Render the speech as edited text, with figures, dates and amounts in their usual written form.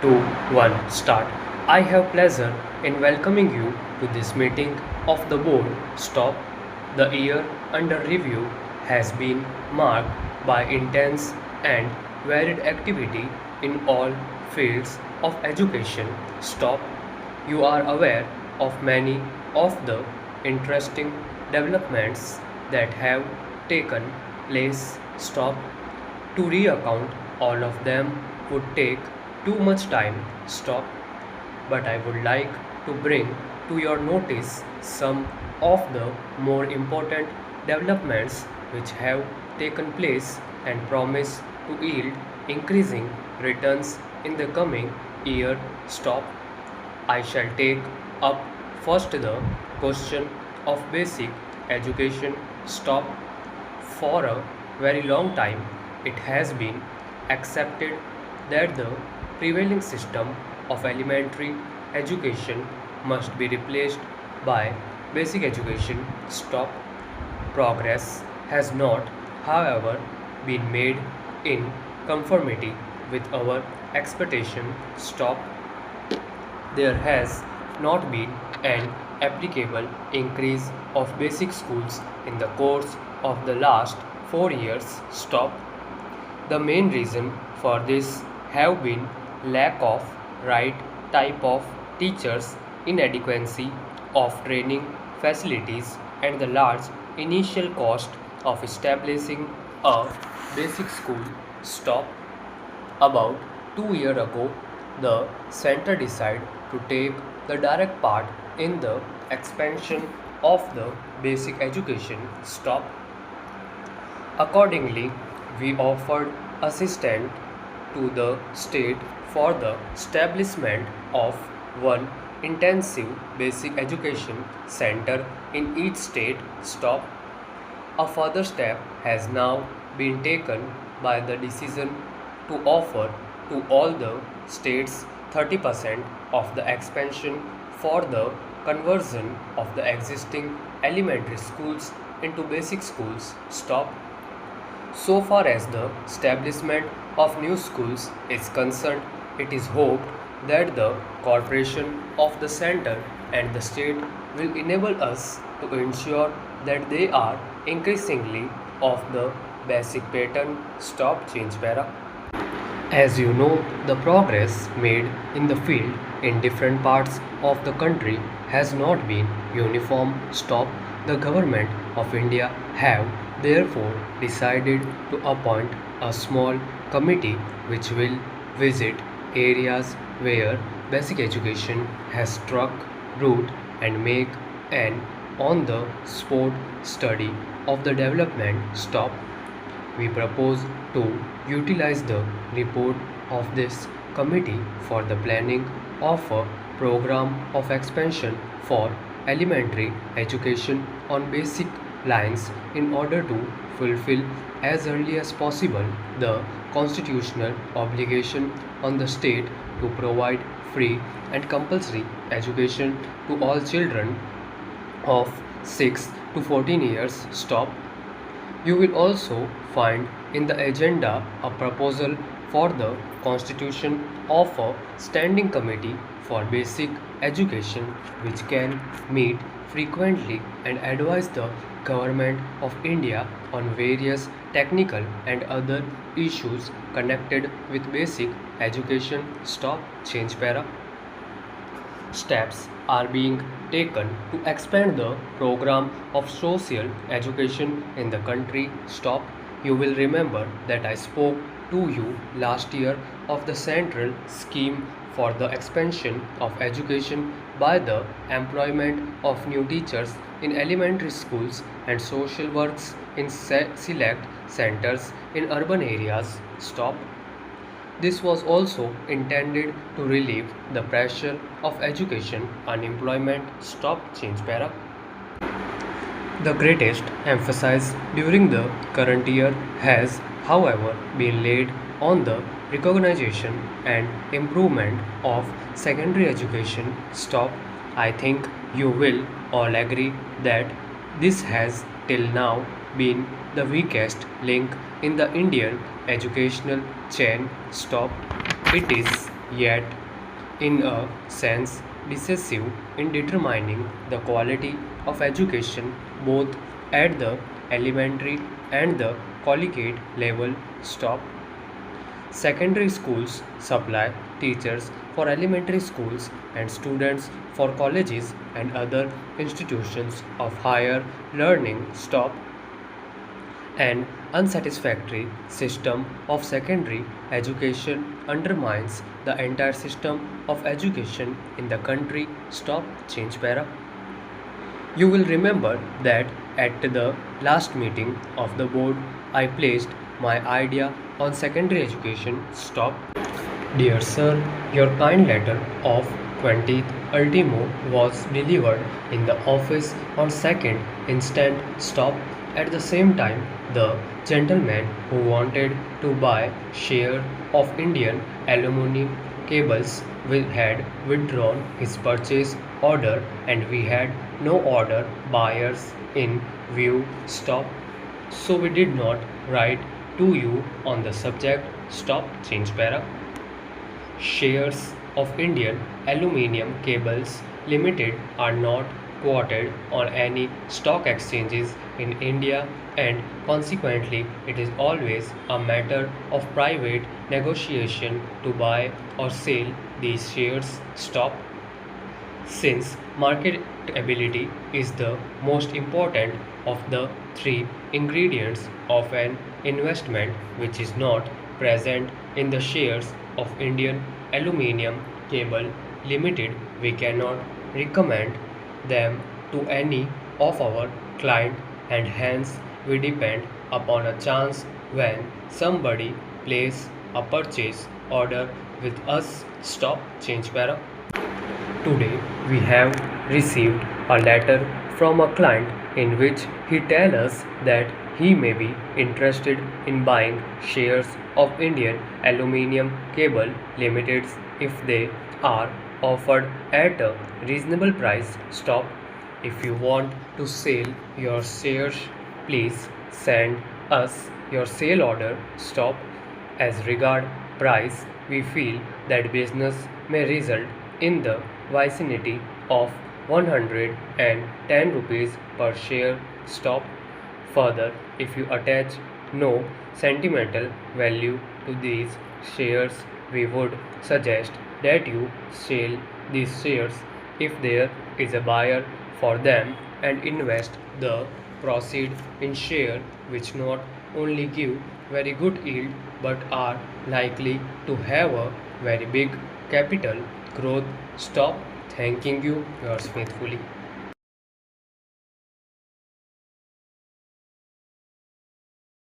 2, 1, start. I have pleasure in welcoming you to this meeting of the board. Stop. The year under review has been marked by intense and varied activity in all fields of education. Stop. You are aware of many of the interesting developments that have taken place. Stop. To recount all of them would take too much time. Stop. But I would like to bring to your notice some of the more important developments which have taken place and promise to yield increasing returns in the coming year. Stop. I shall take up first the question of basic education. Stop. For a very long time, it has been accepted that the prevailing system of elementary education must be replaced by basic education. Stop. Progress has not, however, been made in conformity with our expectation. Stop. There has not been an applicable increase of basic schools in the course of the last 4 years. Stop. The main reason for this have been lack of right type of teachers, inadequacy of training facilities, and the large initial cost of establishing a basic school. Stop. About 2 years ago, the center decided to take the direct part in the expansion of the basic education. Stop. Accordingly, we offered assistance to the state for the establishment of one intensive basic education center in each state. Stop. A further step has now been taken by the decision to offer to all the states 30% of the expansion for the conversion of the existing elementary schools into basic schools. Stop. So far as the establishment of new schools is concerned, it is hoped that the cooperation of the center and the state will enable us to ensure that they are increasingly of the basic pattern. Stop. Change para. As you know, the progress made in the field in different parts of the country has not been uniform. Stop. The government of India have therefore decided to appoint a small committee which will visit areas where basic education has struck root and make an on the spot study of the development. Stop. We propose to utilize the report of this committee for the planning of a program of expansion for elementary education on basic lines in order to fulfill as early as possible the constitutional obligation on the state to provide free and compulsory education to all children of 6 to 14 years. Stop. You will also find in the agenda a proposal for the constitution of a standing committee for basic education which can meet frequently and advise the government of India on various technical and other issues connected with basic education. Stop. Change para. Steps are being taken to expand the program of social education in the country. Stop. You will remember that I spoke to you last year of the central scheme for the expansion of education by the employment of new teachers in elementary schools and social works in select centers in urban areas. Stop. This was also intended to relieve the pressure of education unemployment. Stop. Change para. The greatest emphasis during the current year has, however, been laid on the recognition and improvement of secondary education. Stop. I think you will all agree that this has till now been the weakest link in the Indian educational chain. Stop. It is yet in a sense decisive in determining the quality of education both at the elementary and the collegiate level. Stop. Secondary schools supply teachers for elementary schools and students for colleges and other institutions of higher learning. Stop. An unsatisfactory system of secondary education undermines the entire system of education in the country. Stop. Change para. You will remember that at the last meeting of the board, I placed my idea on secondary education. Stop. Dear Sir, your kind letter of 20th ultimo was delivered in the office on 2nd instant. Stop. At the same time, the gentleman who wanted to buy share of Indian aluminum cables had withdrawn his purchase order and we had no order buyers in view. Stop. So we did not write to you on the subject. Stop. Change para. Shares of Indian Aluminium Cables Limited are not quoted on any stock exchanges in India and consequently it is always a matter of private negotiation to buy or sell these shares. Stop. Since marketability is the most important of the three ingredients of an investment which is not present in the shares of Indian Aluminium Cable Limited, we cannot recommend them to any of our client and hence we depend upon a chance when somebody place a purchase order with us. Stop. Change para. Today we have received a letter from a client in which he tells us that he may be interested in buying shares of Indian Aluminium Cable Limited if they are offered at a reasonable price. Stop. If you want to sell your shares, please send us your sale order. Stop. As regard price, we feel that business may result in the vicinity of 110 rupees per share. Stop. Further, if you attach no sentimental value to these shares, we would suggest that you sell these shares if there is a buyer for them and invest the proceed in share which not only give very good yield but are likely to have a very big capital growth. Stop. Thanking you. Yours faithfully.